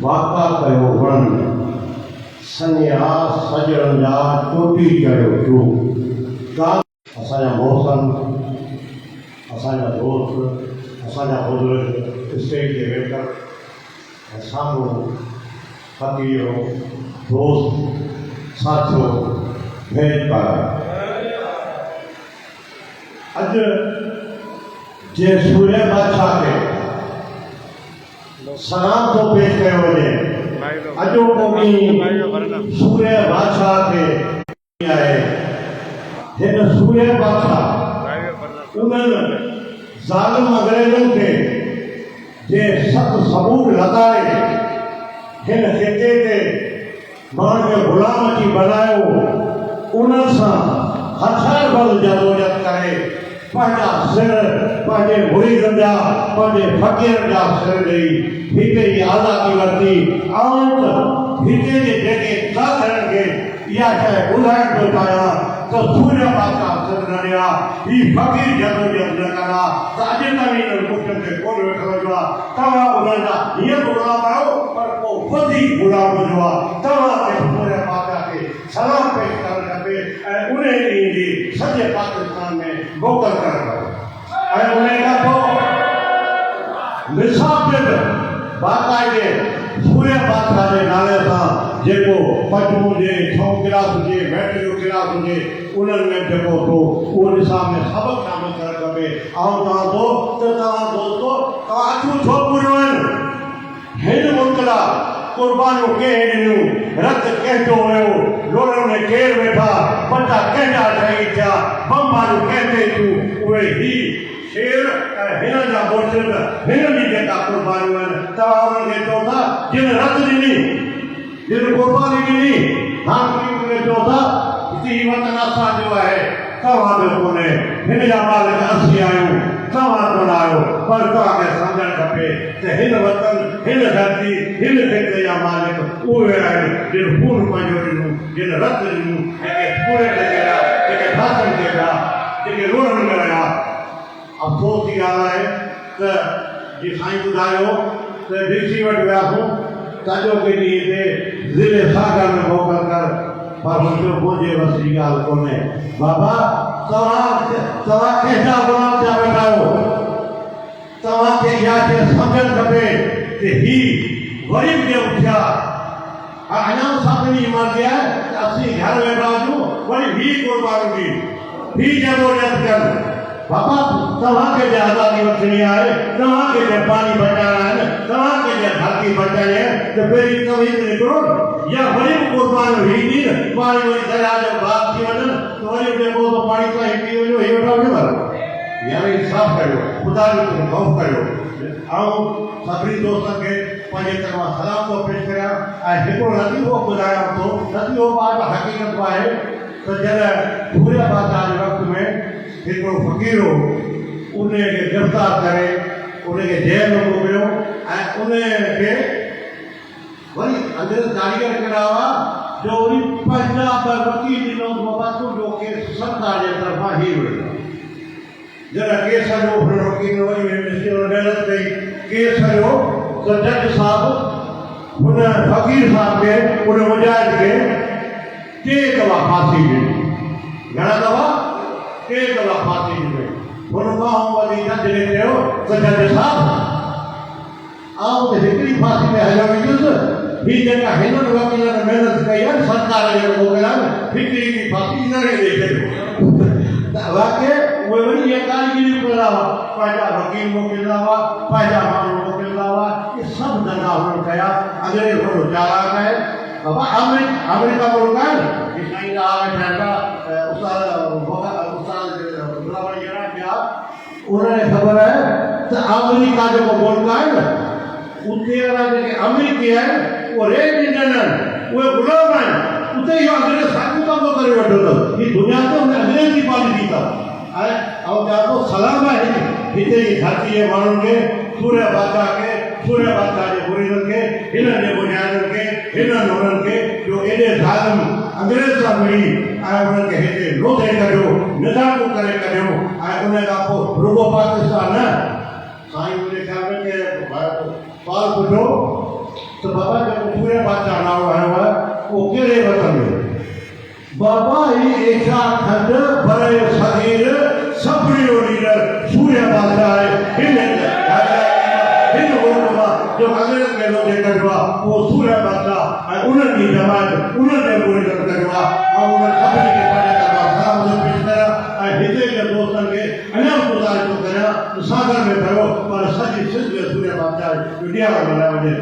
वाका कयो वण सन्यास सजण जा चोटी चढ़ियो चू असांजा मौसम असांजा दोस्त असांजा बुजुर्ग स्टेज ते वेठल ऐं साम्हूं फकीरो दोस्त साथियो भेट पाया अॼु जे सूर्य बादशाह खे सलाम तो पेश कयो वञे अॼो कोई सूर्य बादशाह खे आहे हिन सूर्य बादशाह उन्हनि ज़ालिम अंग्रेज़नि खे जे सख़्तु सबूत लॻाए हिन ख़िते ते माण्हुनि खे ग़ुलाम अची बनायो उन्हनि सां हथियार बल जदोजहद करे पंहिंजा सिर पंहिंजे मुरीदनि जा पंहिंजे फ़क़ीरनि जा सिर ॾेई हिते जी आज़ादी वरिती ऐं हिते जे जेके साथीअ खे इहा शइ ॿुधाइण थो चाहियां त सूर्य बादशाह सिर न ॾिया ही फ़क़ीर जदोजहद न कंदा त अॼु ताईं इन्हनि मुल्कनि खे कोन वेठो वञो आहे तव्हां उन्हनि जा हीअं ग़ुलाम आहियो पर को वधीक ग़ुलाम हुजो आहे तव्हांखे सूर्य बादशाह खे सलाम पेश करणु खपे ऐं उन ॾींहं जी सॼे पाकिस्तान में मोकल करणु ऐं उन खां पोइ निसाब ते बाक़ाइदे सूर्य बादशाह जे नाले सां जेको पचमो हुजे छहों क्लास हुजे मैट्रिक जो क्लास हुजे उन्हनि में जेको थो उहो निसाब में सबक़ु शामिल करणु खपे ऐं तव्हां दोस्तो तव्हां अखियूं छो पूरियूं आहिनि हिन मुल्क लाइ कुर्बानियूं कंहिं ॾिनियूं रत कंहिंजो हुयो लोड़नि में केरु वेठा बचा कंहिंजा ठही थिया बमबारियूं कंहिंजे थियूं उहे ही शेर ऐं हिन जा मुर्शिद हिन जी जेका कुर्बानियूं आहिनि तव्हां उन्हनि खे चओ था जिन रत ॾिनी जिन कुर्बानी ॾिनी हाणे उनखे चओ था ही वतन असांजो आहे तव्हां जो कोन्हे हिन जा मालिक असीं आहियूं तव्हां कोन आहियो पर तव्हांखे सम्झणु खपे त हिन वतन हिन धरती हिन ख़िते जा मालिक उहे आहिनि जिन खून पंहिंजो ॾिनो जिन रत ॾिनो जेके पूरे ते कया जेके फासनि ते कया जेके रोडनि में रहिया अफ़सोस जी ॻाल्हि आहे त जीअं साईं ॿुधायो त डीसी वटि वियासीं त अॼोके ॾींहं ते ज़िले सागर में मोकल कर पर मुंहिंजो मुंहिंजे बस जी ॻाल्हि कोन्हे बाबा तव्हां कंहिंजा ग़ुलाम थिया वेठा आहियो तव्हांखे इहा शइ सम्झणु खपे त ही वरी बि उथिया अञा सभिनी जी मर्ज़ी आहे त असीं घर वेठा हुजूं वरी ॿी कुर्बानी ॾी ॿी जदोजहद कनि बाबा तव्हांखे जे आज़ादी वठणी आहे तव्हांखे जे पाणी बचाइणा आहिनि तव्हांखे जे धरती बचाइणी आहे त पहिरीं तव्हीं निकिरो या वरी बि कुर्बानियूं ही ॾी पाणी वरी दरिया जो भाग थी वञनि त वरी जेको पाणी ताईं पी वञो हे वेठा वञो यार इंसाफ़ करियो ख़ुदा जो ख़ौफ़ करियो ऐं सभिनी दोस्तनि खे पंहिंजे तरफ़ां सलाम थो पेश करियां ऐं हिकिड़ो लतीफ़ो ॿुधायां थो लतीफ़ो ॿार हक़ीक़त आहे त जॾहिं सूर्य बादशाह जे वक़्त में हिकिड़ो फ़क़ीर हो उनखे गिरफ़्तार करे उनखे जेल में मोकिलियो ऐं उनखे वरी अंग्रेज़ कारीगर कहिड़ा हुआ जो वरी पंजाब वकील ॾिनो बाबा तुंहिंजो केस सरकार जे तरफ़ां ई वेंदो जॾहिं केस जो वकील वरी महिनत कई केस जो त जज साहिबु हुन फ़क़ीर साहिब खे उन मुजाहिद खे टे दफ़ा फांसी ॾिनी घणा दफ़ा टे दफ़ा फांसी ॾिनी हुन खां वरी जज ने चयो त जज साहिबु आउं त हिकिड़ी फांसी में हलियो वेंदुसि ही जेका हिननि वकीलनि महिनत कई आहे सरकार जे मोकिलिया हिकिड़ी फांसी न ॾेई छॾियो वाक़ई उहे वरी इहे कारीगरी कंदा हुआ पंहिंजा वकील मोकिलींदा हुआ पंहिंजा माण्हू मोकिलींदा हुआ इहे सभु धंधा हुननि कया अंग्रेज़ थोरो चालाक आहे बाबा अमेरिका मुल्क आहे न साईं उन्हें ख़बर है तो अमेरिका जो मुल्क है न उते वाला जेके अमेरिकी है वो रेड इंडियन है वो गुलाम है उते ही अंग्रेज साकू कम करे वठो तो ये दुनिया तो अंग्रेज की पॉलिसी था है और क्या तो सलाम है हिते की धरती है मानव के सूर्य बादशाह के मुरीदन के हिनन जे बुनियादन के हिनन उन्हनि के जो एॾे ज़ालिम अंग्रेज सां मिली ऐं उन्हनि खे हिते लोधे कढियो निदान करे कढियो ऐं उन खां पोइ रुगो पाकिस्तान न साईं मुंहिंजे ख़्याल में के सुवाल पुछो त बाबा जेको सूर्य बादशाह नालो आयो आहे उहो कहिड़े वतन में बाबा ही एशा खंड बड़े सगीर सभिनी लीडर सूर्य बादशाह आहे हिन मुल्क मां जो अंग्रेज में लोधे कढियो आहे उहो सूर्य बादशाह ऐं उन्हनि जी जमात उन्हनि मुरिद कढियो आहे ऐं उन्हनि सभिनी खे पंहिंजे तरफ़ां सलाम पेश करिया ऐं हिते जे दोस्तनि खे अञा गुज़ारिश थो करियां सागर में भयो पर सॼी सिंध में सूर्य बादशाह जो ॾियारो मल्हायो वञे।